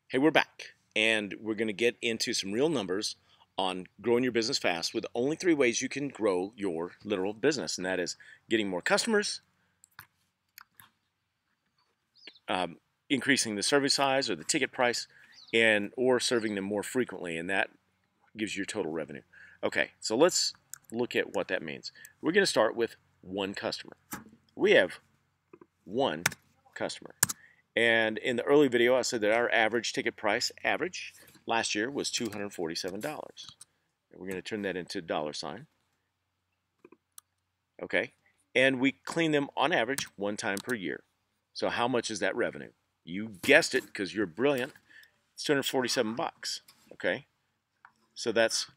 Hey, we're back, and we're going to get into some real numbers on growing your business fast with only three ways you can grow your literal business, and that is getting more customers, um, increasing the service size or the ticket price, and or serving them more frequently, and that gives you your total revenue. Okay, so let's look at what that means. We're going to start with one customer. We have one customer. And in the early video, I said that our average ticket price, average, last year was $247. We're going to turn that into dollar sign. Okay. And we clean them on average one time per year. So how much is that revenue? You guessed it because you're brilliant. It's 247 bucks. Okay. So that's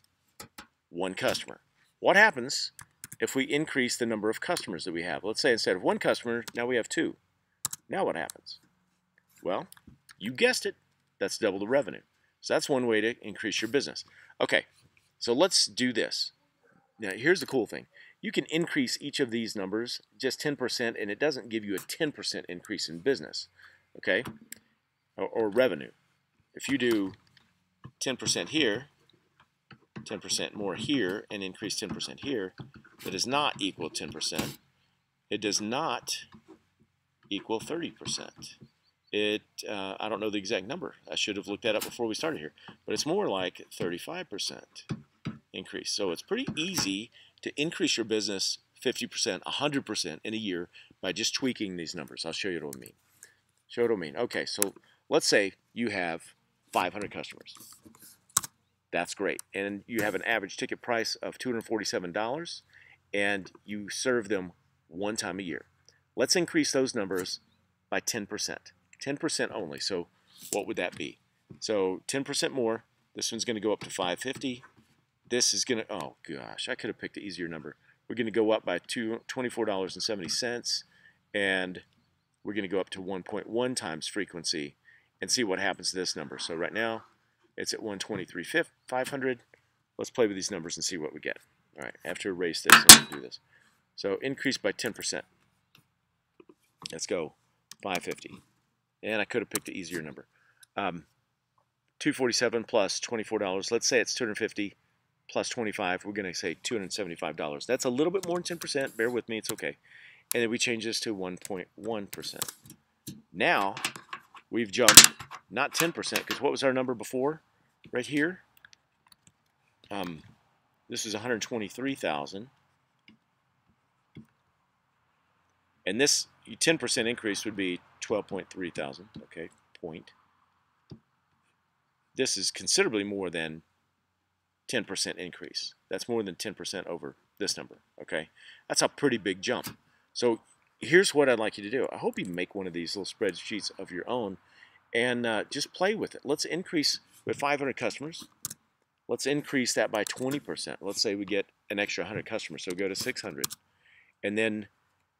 one customer. What happens if we increase the number of customers that we have? Let's say instead of one customer, now we have two. Now what happens? Well, you guessed it. That's double the revenue. So that's one way to increase your business. Okay, so let's do this. Now, here's the cool thing. You can increase each of these numbers just 10%, and it doesn't give you a 10% increase in business, okay, or revenue. If you do 10% here, 10% more here, and increase 10% here, that does not equal 10%. It does not equal 30%. I don't know the exact number. I should have looked that up before we started here, but it's more like 35% increase. So it's pretty easy to increase your business 50%, 100% in a year by just tweaking these numbers. I'll show you what I mean. Show you what I mean. Okay, so let's say you have 500 customers. That's great. And you have an average ticket price of $247, and you serve them one time a year. Let's increase those numbers by 10%. 10% only. So what would that be? So 10% more. This one's going to go up to 550. This is going to, oh gosh, I could have picked an easier number. We're going to go up by $24.70, and we're going to go up to 1.1 times frequency and see what happens to this number. So right now, it's at 123,500. Let's play with these numbers and see what we get. All right, I have to erase this, so I'm going to do this. So increase by 10%. Let's go 550. And I could have picked an easier number. 247 plus $24. Let's say it's 250 plus 25. We're going to say $275. That's a little bit more than 10%. Bear with me. It's okay. And then we change this to 1.1%. Now we've jumped not 10%, because what was our number before? Right here. This is 123,000. And this 10% increase would be 12.3 thousand. Okay, point. This is considerably more than 10% increase. That's more than 10% over this number. Okay, that's a pretty big jump. So here's what I'd like you to do. I hope you make one of these little spreadsheets of your own and just play with it. Let's increase with 500 customers. Let's increase that by 20%. Let's say we get an extra 100 customers, so go to 600. And then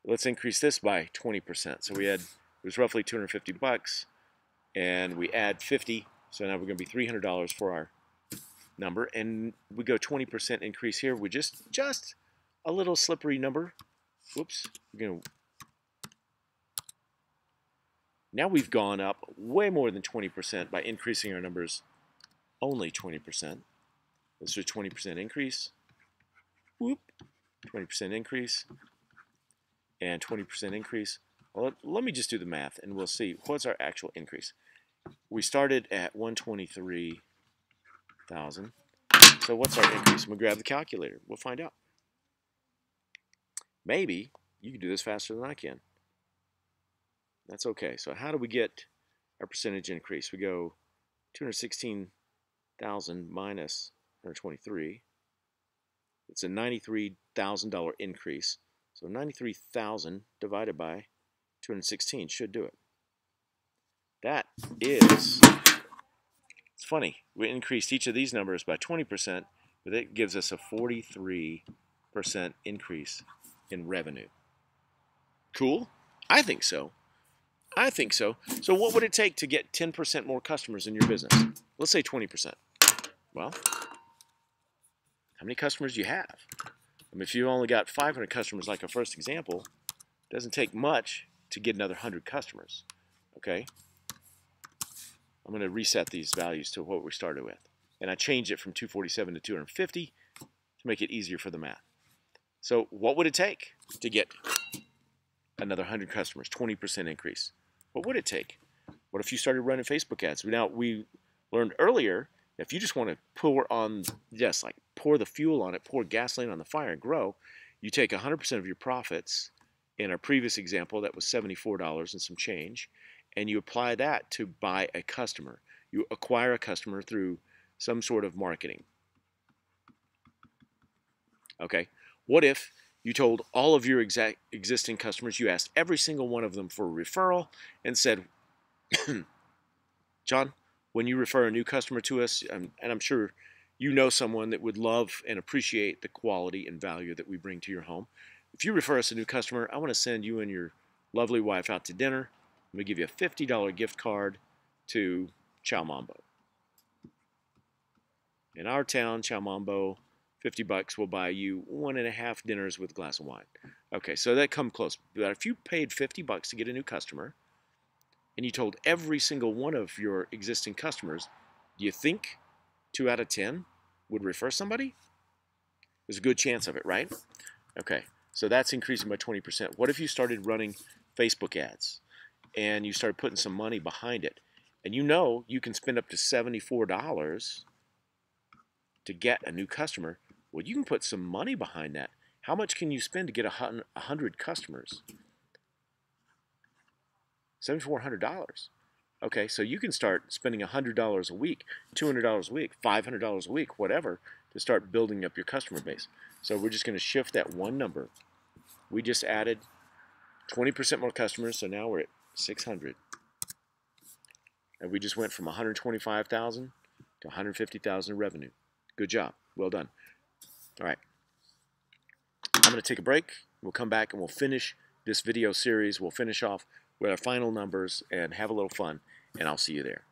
let's increase this by 20%. So we had, it was roughly 250 bucks, and we add 50. So now we're going to be $300 for our number, and we go 20% increase here with just a little slippery number. Whoops. Now we've gone up way more than 20% by increasing our numbers only 20%. This is a 20% increase. Whoop. 20% increase. And 20% increase. Well, let me just do the math, and we'll see what's our actual increase. We started at 123,000. So what's our increase? I'm going to grab the calculator. We'll find out. Maybe you can do this faster than I can. That's okay. So how do we get our percentage increase? We go 216,000 minus 123. It's a $93,000 increase. So 93,000 divided by 216 should do it. That is, it's funny, we increased each of these numbers by 20%, but it gives us a 43% increase in revenue. Cool? I think so. I think so. So what would it take to get 10% more customers in your business? Let's say 20%. Well, how many customers do you have? I mean, if you only got 500 customers like our first example, it doesn't take much to get another 100 customers. Okay? I'm going to reset these values to what we started with. And I changed it from 247 to 250 to make it easier for the math. So what would it take to get another 100 customers, 20% increase? What would it take? What if you started running Facebook ads? We learned earlier, if you just want to pour on, just like pour the fuel on it, pour gasoline on the fire and grow, you take 100% of your profits. In our previous example, that was $74 and some change, and you apply that to buy a customer. You acquire a customer through some sort of marketing. Okay, what if you told all of your existing customers, you asked every single one of them for a referral and said, John, when you refer a new customer to us, and I'm sure you know someone that would love and appreciate the quality and value that we bring to your home. If you refer us a new customer, I want to send you and your lovely wife out to dinner. I'm going to give you a $50 gift card to Chow Mambo. In our town, Chow Mambo, $50 will buy you 1.5 dinners with a glass of wine. Okay, so that come close. But if you paid $50 to get a new customer, and you told every single one of your existing customers, do you think 2 out of 10 would refer somebody? There's a good chance of it, right? Okay, so that's increasing by 20%. What if you started running Facebook ads and you started putting some money behind it, and you know you can spend up to $74 to get a new customer? Well, you can put some money behind that. How much can you spend to get 100 customers? $7,400. Okay, so you can start spending $100 a week, $200 a week, $500 a week, whatever, to start building up your customer base. So we're just going to shift that one number. We just added 20% more customers, so now we're at 600. And we just went from 125,000 to 150,000 revenue. Good job. Well done. All right. I'm going to take a break. We'll come back and we'll finish this video series. We'll finish off with our final numbers and have a little fun, and I'll see you there.